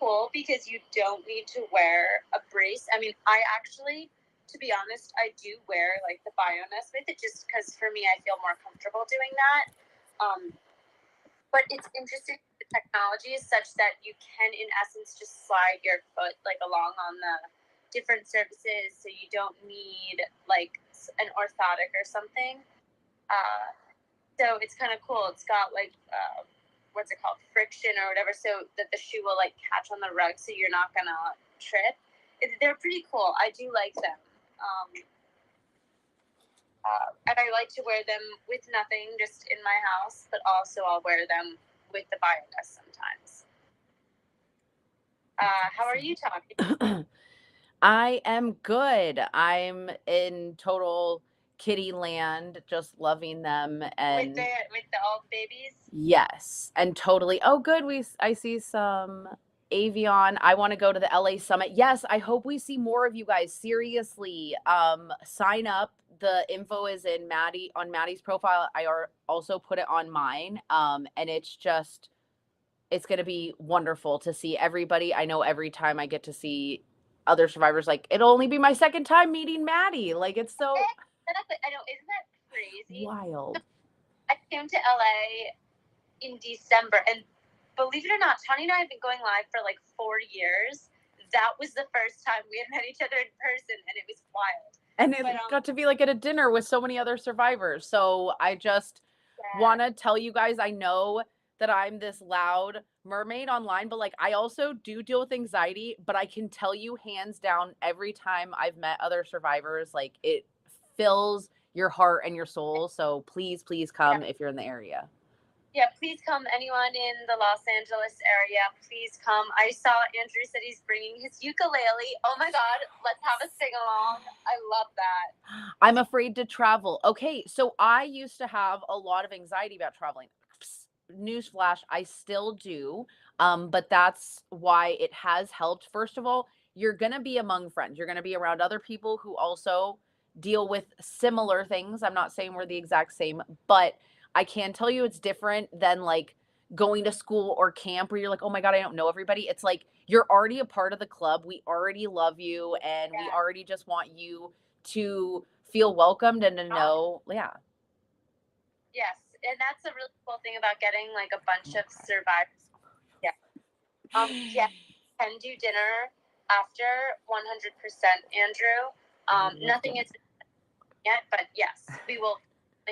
cool because you don't need to wear a brace. I mean, I actually, to be honest, I do wear like the Bioness with it just because for me, I feel more comfortable doing that. But it's interesting. The technology is such that you can, in essence, just slide your foot like along on the different surfaces, so you don't need like an orthotic or something. So it's kind of cool. It's got like what's it called, friction or whatever, so that the shoe will like catch on the rug, so you're not gonna trip. They're pretty cool. I do like them. And I like to wear them with nothing, just in my house, but also I'll wear them with the Bioness sometimes. How are you, Tommy? I am good. I'm in total kitty land, just loving them With and the old babies? yes, and totally. Oh, good. I see some Avion. I want to go to the LA Summit. Yes, I hope we see more of you guys. Seriously, sign up. The info is in Maddie's profile. Also put it on mine. And it's going to be wonderful to see everybody. I know every time I get to see other survivors, like it'll only be my second time meeting Maddie. Like it's so I know, isn't that crazy? wild. I came to LA in December, and believe it or not, Tony and I have been going live for like 4 years. That was the first time we had met each other in person, and it was wild. And it got to be like at a dinner with so many other survivors. So I just want to tell you guys, I know that I'm this loud mermaid online, but like I also do deal with anxiety, but I can tell you hands down, every time I've met other survivors, like it fills your heart and your soul. So please, please come if you're in the area. Yeah, please come. Anyone in the Los Angeles area, please come. I saw Andrew said he's bringing his ukulele. Oh my God, let's have a sing along. I love that. I'm afraid to travel. Okay, so I used to have a lot of anxiety about traveling. Newsflash, I still do. But that's why it has helped. First of all, you're going to be among friends. You're going to be around other people who also deal with similar things. I'm not saying we're the exact same, but I can tell you it's different than like going to school or camp where you're like, oh my God, I don't know everybody. It's like you're already a part of the club. We already love you and we already just want you to feel welcomed and to know, Yes, and that's a really cool thing about getting like a bunch of survivors. Yeah. Can do dinner after 100%, Andrew. Nothing is yet, but yes, we will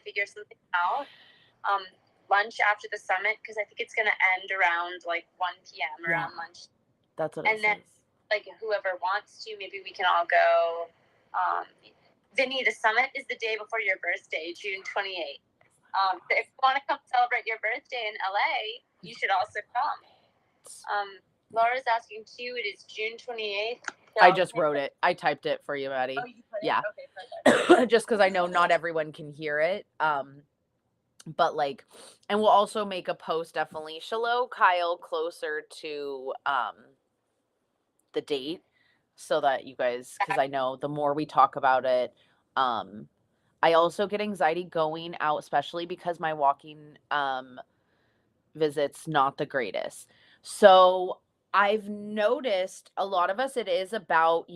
figure something out. Lunch after the summit, because I think it's going to end around like 1 p.m. around lunch. That's what it and then like whoever wants to, maybe we can all go. Vinny, the summit is the day before your birthday, June 28th. So if you want to come celebrate your birthday in LA, you should also come. Laura's asking too. It is June 28th. So I just wrote it. I typed it for you, Maddie. Oh, you put it? Yeah. Okay, perfect. Just because I know not everyone can hear it. But like, and we'll also make a post definitely. Shallow Kyle closer to the date so that you guys, because I know the more we talk about it, I also get anxiety going out, especially because my walking visit's not the greatest. So I've noticed a lot of us, it is about,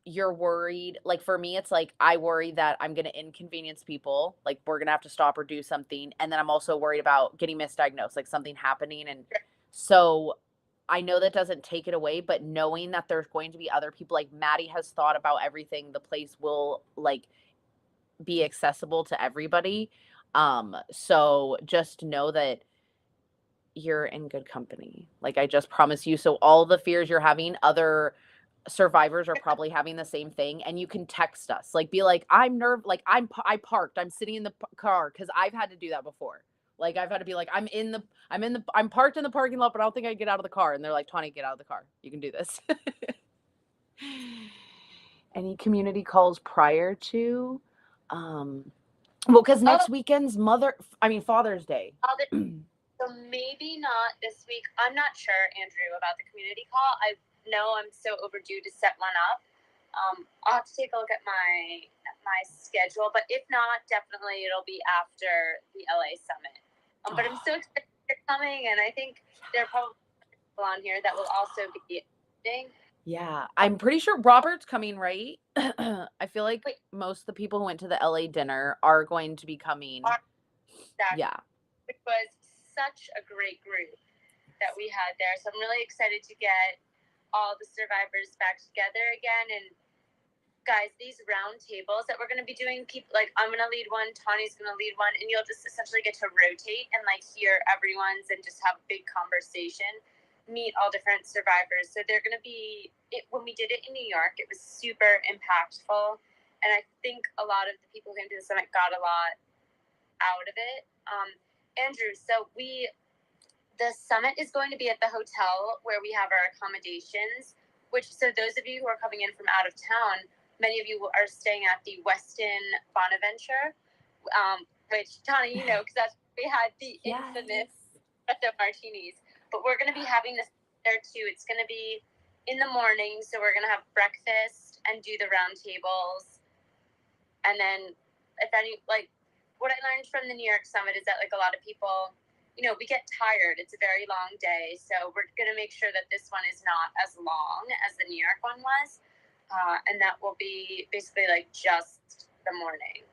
you're worried. Like for me, it's like I worry that I'm going to inconvenience people. Like we're going to have to stop or do something. And then I'm also worried about getting misdiagnosed, like something happening. And so I know that doesn't take it away, but knowing that there's going to be other people, like Maddie has thought about everything, the place will like be accessible to everybody. So just know that you're in good company. Like I just promise you. So all the fears you're having, other survivors are probably having the same thing, and you can text us. Like be like, I parked. I'm sitting in the car, because I've had to do that before. Like I've had to be like, I'm parked in the parking lot, but I don't think I can get out of the car. And they're like, Tawny, get out of the car. You can do this. Any community calls prior to? Well, because next weekend's Father's Day. So maybe not this week. I'm not sure, Andrew, about the community call. I know I'm so overdue to set one up. I'll have to take a look at my schedule, but if not, definitely it'll be after the LA Summit. But I'm so excited they're coming, and I think they're probably on here that will also be attending. Yeah, I'm pretty sure Robert's coming, right? I feel like Wait. most of the people who went to the LA dinner are going to be coming. That Yeah. It was such a great group that we had there. So I'm really excited to get all the survivors back together again. And guys, these round tables that we're going to be doing, people like I'm going to lead one, Tawny's going to lead one, and you'll just essentially get to rotate and like hear everyone's and just have a big conversation, meet all different survivors. So they're going to be when we did it in New York, it was super impactful, and I think a lot of the people who came to the summit got a lot out of it. Andrew, so the summit is going to be at the hotel where we have our accommodations, which, so those of you who are coming in from out of town, many of you are staying at the Westin Bonaventure, which, Tawny, you know, because that's we had the infamous Resto Martinis. But we're going to be having this there too. It's going to be in the morning, so we're going to have breakfast and do the round tables. And then, if any, like, what I learned from the New York Summit is that, like, a lot of people, you know, we get tired. It's a very long day. So we're going to make sure that this one is not as long as the New York one was. And that will be basically like just the morning.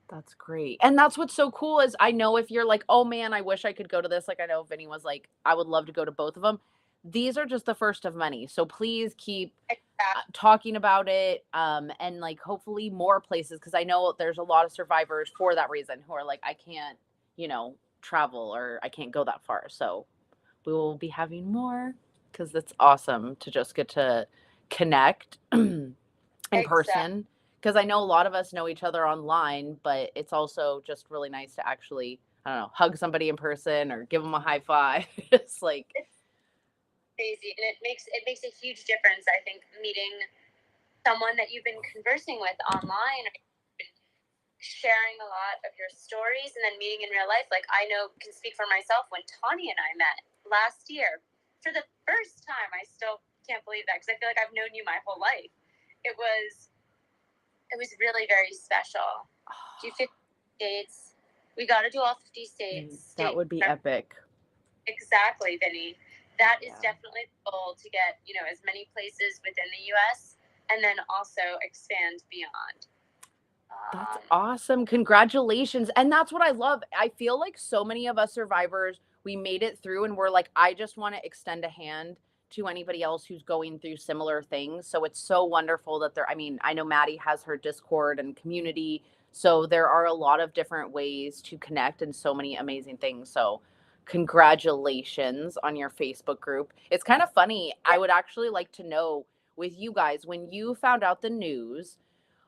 That's great. And that's what's so cool is I know if you're like, oh man, I wish I could go to this. Like I know Vinny was like, I would love to go to both of them. These are just the first of many. So please keep talking about it. And like hopefully more places. Cause I know there's a lot of survivors for that reason who are like, I can't, you know, travel or I can't go that far. So we will be having more because it's awesome to just get to connect in person. Because I know a lot of us know each other online, but it's also just really nice to actually, I don't know, hug somebody in person or give them a high five. It's like it's crazy, and it makes a huge difference. I think meeting someone that you've been conversing with online, sharing a lot of your stories, and then meeting in real life. Like I know, can speak for myself. When Tawny and I met last year for the first time, I still can't believe that because I feel like I've known you my whole life. It was really very special. Do 50 states. We got to do all 50 states. That would be epic. Exactly, Vinny. That is definitely the goal, to get, you know, as many places within the U.S. and then also expand beyond. That's awesome. Congratulations. And that's what I love. I feel like so many of us survivors, we made it through and we're like, I just want to extend a hand to anybody else who's going through similar things. So it's so wonderful that I mean, I know Maddie has her Discord and community. So there are a lot of different ways to connect and so many amazing things. So congratulations on your Facebook group. It's kind of funny. I would actually like to know with you guys, when you found out the news,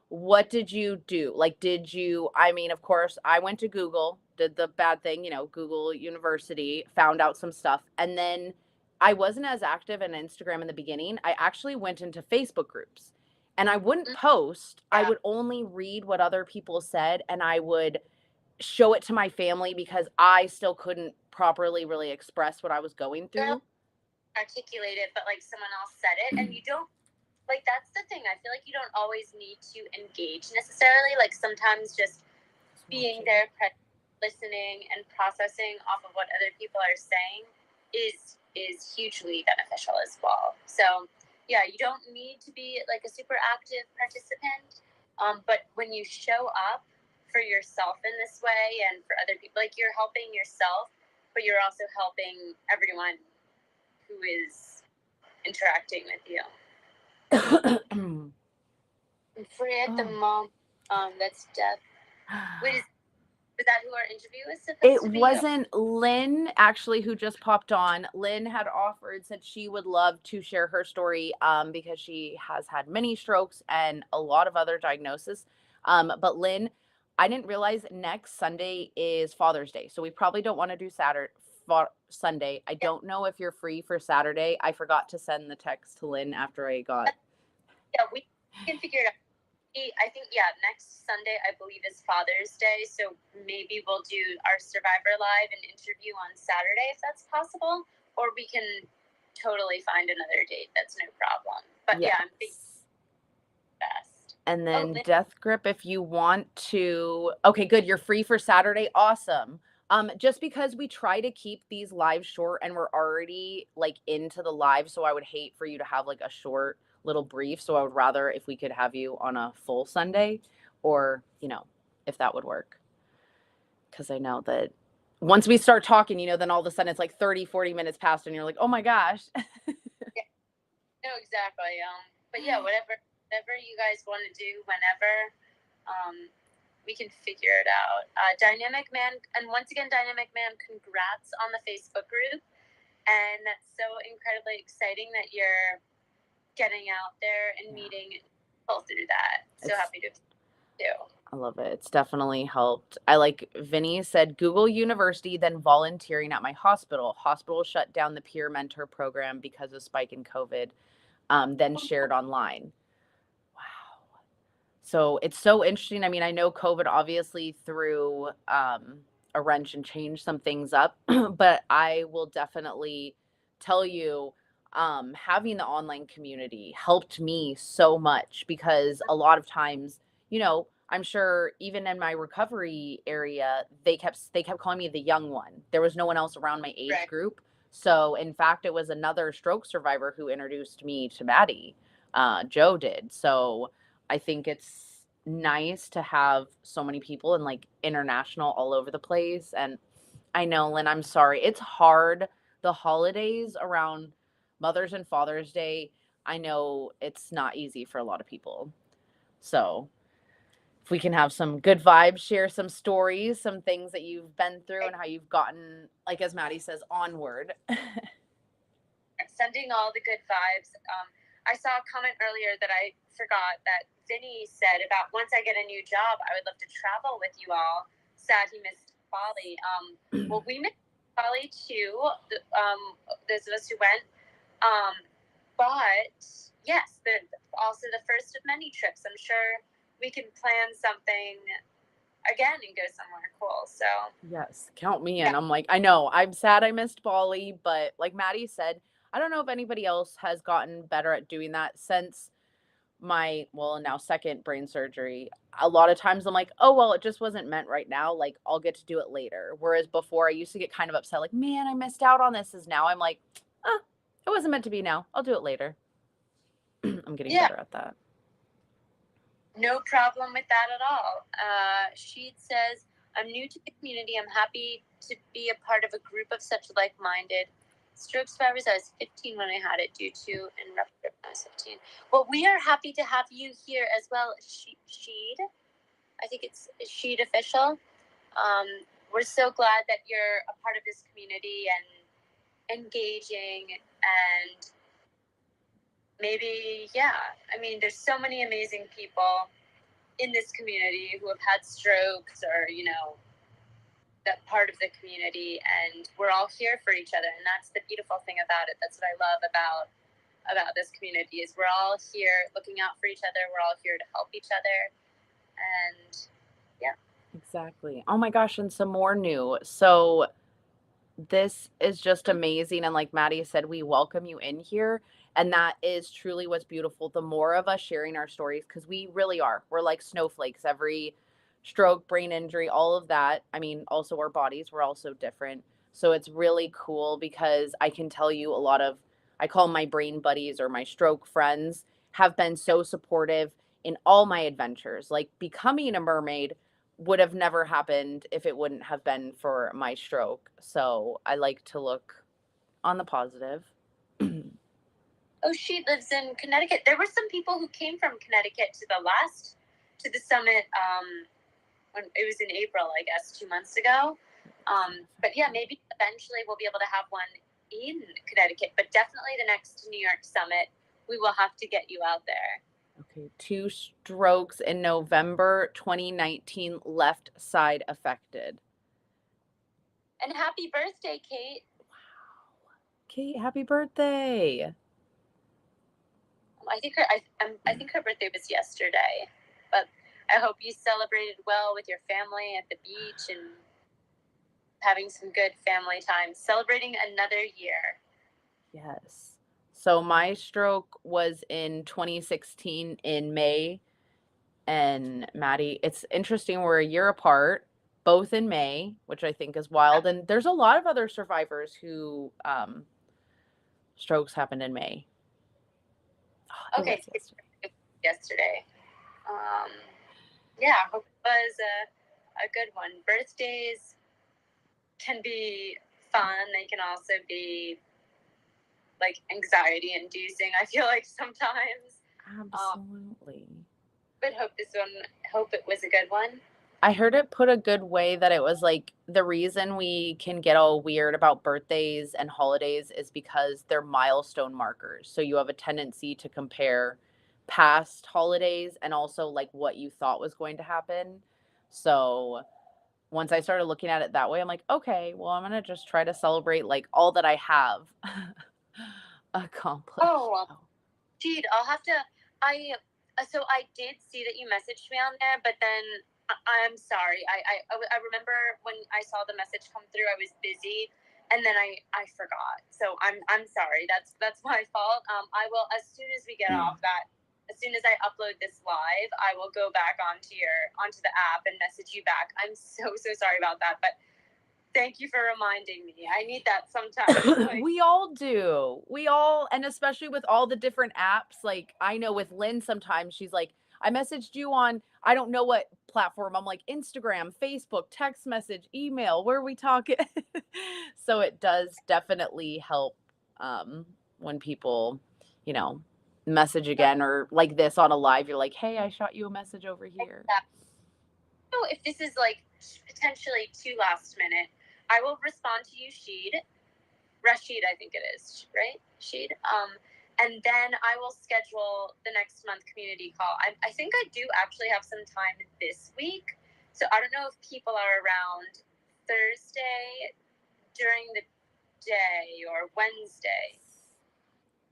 what did you do? Like, I mean, of course, I went to Google, did the bad thing, you know, Google University, found out some stuff. And then I wasn't as active on Instagram in the beginning. I actually went into Facebook groups and I wouldn't post. I would only read what other people said and I would show it to my family because I still couldn't properly really express what I was going through. Articulate it, but like someone else said it, and you don't. Like, that's the thing. I feel like you don't always need to engage necessarily. Like, sometimes just being there, listening, and processing off of what other people are saying is hugely beneficial as well. So, yeah, you don't need to be like a super active participant. But when you show up for yourself in this way and for other people, like, you're helping yourself, but you're also helping everyone who is interacting with you. Free at the mom. That's death. Wait, is that who our interview is supposed to be? It wasn't. Lynn, actually, who just popped on. Lynn had offered, said she would love to share her story because she has had many strokes and a lot of other diagnoses. But Lynn, I didn't realize next Sunday is Father's Day, so we probably don't want to do Sunday. I don't know if you're free for Saturday. I forgot to send the text to Lynn after I got. Yeah, we can figure it out. I think, next Sunday, I believe, is Father's Day. So maybe we'll do our Survivor Live and interview on Saturday if that's possible. Or we can totally find another date. That's no problem. But I'm thinking best. And then Death Grip, if you want to. Okay, good. You're free for Saturday. Awesome. Just because we try to keep these lives short and we're already like into the live, so I would hate for you to have like a short little brief. So I would rather if we could have you on a full Sunday or, if that would work. Because I know that once we start talking, then all of a sudden it's like 30, 40 minutes past and you're like, oh my gosh. Yeah, no, exactly. But yeah, whatever you guys want to do, whenever, we can figure it out. Dynamic Man, and once again, Dynamic Man, congrats on the Facebook group. And that's so incredibly exciting that you're getting out there and meeting people through that. So happy to do. I love it. It's definitely helped. I like Vinny said Google University, then volunteering at my hospital. Hospital shut down the peer mentor program because of spike in COVID, then shared online. Wow. So it's so interesting. I mean, I know COVID obviously threw a wrench and changed some things up, but I will definitely tell you having the online community helped me so much because a lot of times, I'm sure even in my recovery area, they kept calling me the young one. There was no one else around my age Right. group. So in fact, it was another stroke survivor who introduced me to Maddie. Joe did. So I think it's nice to have so many people and like international all over the place. And I know, Lynn, I'm sorry. It's hard. The holidays around Mother's and Father's Day, I know it's not easy for a lot of people. So if we can have some good vibes, share some stories, some things that you've been through and how you've gotten, like as Maddie says, onward. Sending all the good vibes. I saw a comment earlier that I forgot that Vinny said about once I get a new job, I would love to travel with you all. Sad he missed Bali. Well, we missed Bali too. Those of us who went. But yes, also the first of many trips. I'm sure we can plan something again and go somewhere cool. So yes, count me in. I'm like, I know I'm sad I missed Bali, but like Maddie said, I don't know if anybody else has gotten better at doing that since my now second brain surgery. A lot of times I'm like, oh well, it just wasn't meant right now, like I'll get to do it later. Whereas before I used to get kind of upset, like, man, I missed out on this. Is now I'm like, it wasn't meant to be now, I'll do it later. I'm getting better at that. No problem with that at all. She says, I'm new to the community. I'm happy to be a part of a group of such like-minded stroke survivors. I was 15 when I had it due to and ruptured when I was 15. Well, we are happy to have you here as well, Sheed. I think it's Sheed Official. We're so glad that you're a part of this community and engaging and maybe, I mean, there's so many amazing people in this community who have had strokes or, that part of the community, and we're all here for each other. And that's the beautiful thing about it. That's what I love about this community is we're all here looking out for each other. We're all here to help each other. And exactly. Oh my gosh. And some more new. So this is just amazing. And like Maddie said, we welcome you in here. And that is truly what's beautiful. The more of us sharing our stories, because we really are. We're like snowflakes. Every stroke, brain injury, all of that. I mean, also our bodies, we're also different. So it's really cool because I can tell you I call my brain buddies or my stroke friends, have been so supportive in all my adventures. Like becoming a mermaid would have never happened if it wouldn't have been for my stroke. So I like to look on the positive. Oh, she lives in Connecticut. There were some people who came from Connecticut to the summit when it was in April, I guess, 2 months ago. But yeah, maybe eventually we'll be able to have one in Connecticut, but definitely the next New York summit, we will have to get you out there. Okay, 2 strokes in November 2019, left side affected. And happy birthday, Kate. Wow. Kate, happy birthday. I think her birthday was yesterday, but I hope you celebrated well with your family at the beach and having some good family time, celebrating another year. Yes. So my stroke was in 2016 in May. And Maddie, it's interesting. We're a year apart. both in May, which I think is wild. And there's a lot of other survivors who strokes happened in May. Oh, Okay, yesterday. Yeah, hope it was a good one. Birthdays can be fun. They can also be like anxiety inducing, I feel like sometimes. Absolutely. But hope it was a good one. I heard it put a good way that it was like the reason we can get all weird about birthdays and holidays is because they're milestone markers. So you have a tendency to compare past holidays and also like what you thought was going to happen. So once I started looking at it that way, I'm like, okay, well, I'm going to just try to celebrate like all that I have accomplished. Oh, Sheed, I'll have to, so I did see that you messaged me on there, but then I'm sorry. I remember when I saw the message come through, I was busy, and then I forgot. So I'm sorry. That's my fault. I will, as soon as we get off that, as soon as I upload this live, I will go back onto the app and message you back. I'm so sorry about that, but thank you for reminding me. I need that sometimes. Like, we all do. We all, and especially with all the different apps. Like I know with Lynn, sometimes she's like, I messaged you on, I don't know what platform. I'm like Instagram, Facebook, text message, email, where are we talking? So it does definitely help when people, message again or like this on a live, you're like, hey, I shot you a message over here. So if this is like potentially too last minute, I will respond to you, Rashid, I think it is, right? Sheed. And then I will schedule the next month community call. I think I do actually have some time this week. So I don't know if people are around Thursday during the day or Wednesday.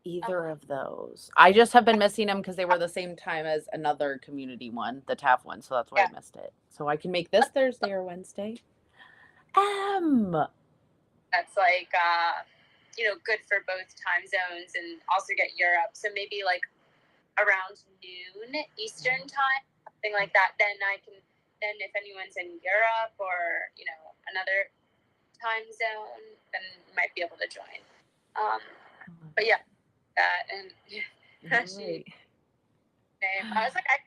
Either of those. I just have been missing them because they were the same time as another community one, the TAF one. So that's why I missed it. So I can make this Thursday or Wednesday. That's like, good for both time zones and also get Europe. So maybe like around noon Eastern time, something like that. Then if anyone's in Europe or, another time zone, then you might be able to join. But yeah, that and Right. I was like, I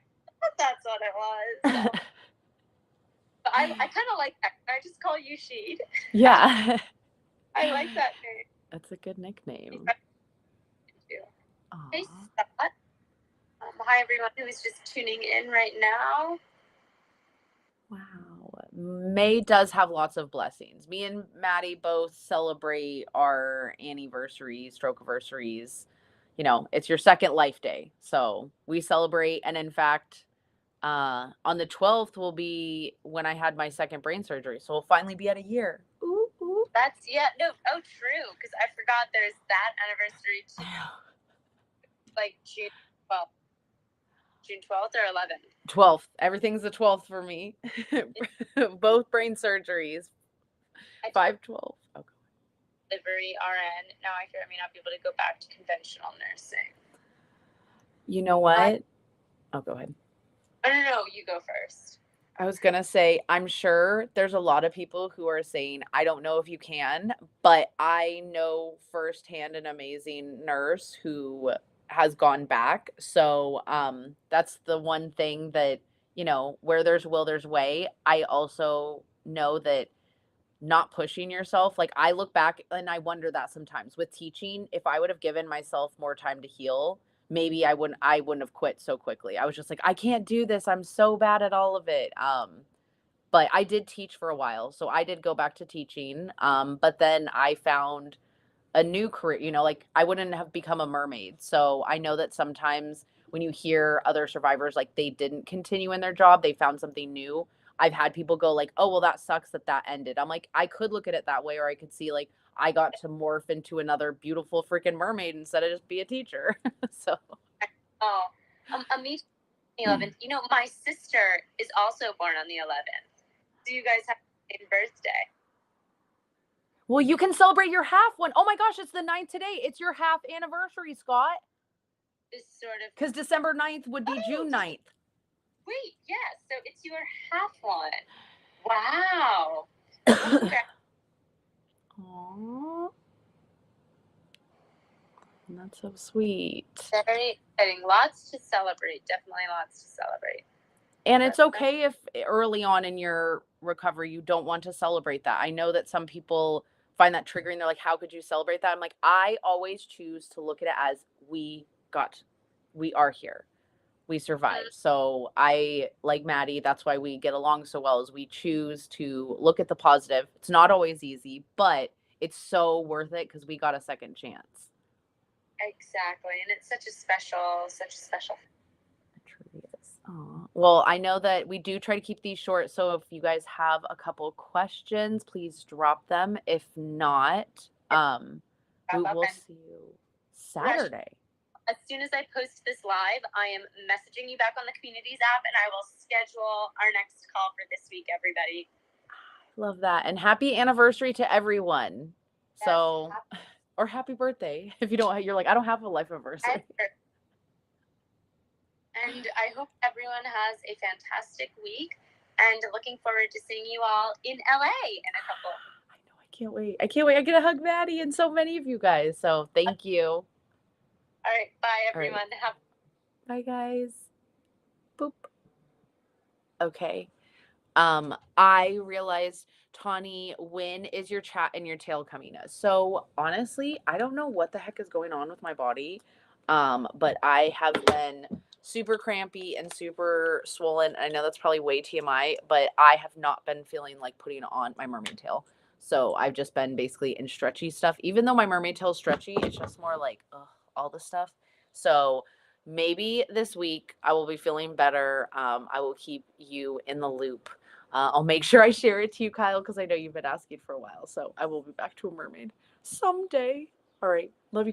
thought that's what it was. So. But I kind of like that. I just call you Sheed. Yeah. I like that name. That's a good nickname. Thank you. Hey, Scott. Hi, everyone who is just tuning in right now. Wow. May does have lots of blessings. Me and Maddie both celebrate our anniversaries, stroke anniversaries. It's your second life day. So we celebrate. And in fact, on the 12th will be when I had my second brain surgery. So we'll finally be at a year. Ooh, ooh. That's, true. Because I forgot there's that anniversary too. Like June 12th. June 12th or 11th? 12th. Everything's the 12th for me. Both brain surgeries. 5/12. Okay. Delivery RN. Now I fear I may not be able to go back to conventional nursing. You know what? Go ahead. No, you go first. I was going to say, I'm sure there's a lot of people who are saying, I don't know if you can, but I know firsthand an amazing nurse who has gone back. So that's the one thing that, where there's will, there's way. I also know that not pushing yourself, like I look back and I wonder that sometimes with teaching, if I would have given myself more time to heal, maybe I wouldn't have quit so quickly. I was just like, I can't do this. I'm so bad at all of it. But I did teach for a while. So I did go back to teaching. But then I found a new career, like I wouldn't have become a mermaid. So I know that sometimes when you hear other survivors, like they didn't continue in their job, they found something new. I've had people go like, oh, well, that sucks that ended. I'm like, I could look at it that way, or I could see like I got to morph into another beautiful freaking mermaid instead of just be a teacher. So. Oh, me 11th. My sister is also born on the 11th. So you guys have the same birthday. Well, you can celebrate your half one. Oh my gosh, it's the 9th today. It's your half anniversary, Scott. This sort of. Because December 9th would be June 9th. Wait, yeah. So it's your half one. Wow. Okay. Aww. That's so sweet. Very exciting. Lots to celebrate. Definitely lots to celebrate. And it's okay if early on in your recovery you don't want to celebrate that. I know that some people find that triggering. They're like, how could you celebrate that? I'm like, I always choose to look at it as we are here. We survived. So I, like Maddie, that's why we get along so well, is we choose to look at the positive. It's not always easy, but it's so worth it because we got a second chance. Exactly. And it's such a special. It truly is. Aw. Well, I know that we do try to keep these short, so if you guys have a couple questions, please drop them. If not, we will see you Saturday. As soon as I post this live, I am messaging you back on the Communities app, and I will schedule our next call for this week, everybody. Love that. And happy anniversary to everyone. Yes. So, or happy birthday if you don't, you're like, I don't have a life anniversary. And I hope everyone has a fantastic week, and looking forward to seeing you all in LA in a couple. I know, I can't wait. I can't wait. I get to hug Maddie and so many of you guys. So thank you. All right. Bye, everyone. Right. Bye, guys. Boop. Okay. I realized, Tawny, when is your chat and your tail coming us? So honestly, I don't know what the heck is going on with my body. But I have been super crampy and super swollen. I know that's probably way TMI, but I have not been feeling like putting on my mermaid tail. So I've just been basically in stretchy stuff. Even though my mermaid tail is stretchy, it's just more like all the stuff. So maybe this week I will be feeling better. I will keep you in the loop. I'll make sure I share it to you, Kyle, because I know you've been asking for a while. So I will be back to a mermaid someday. All right. Love you guys.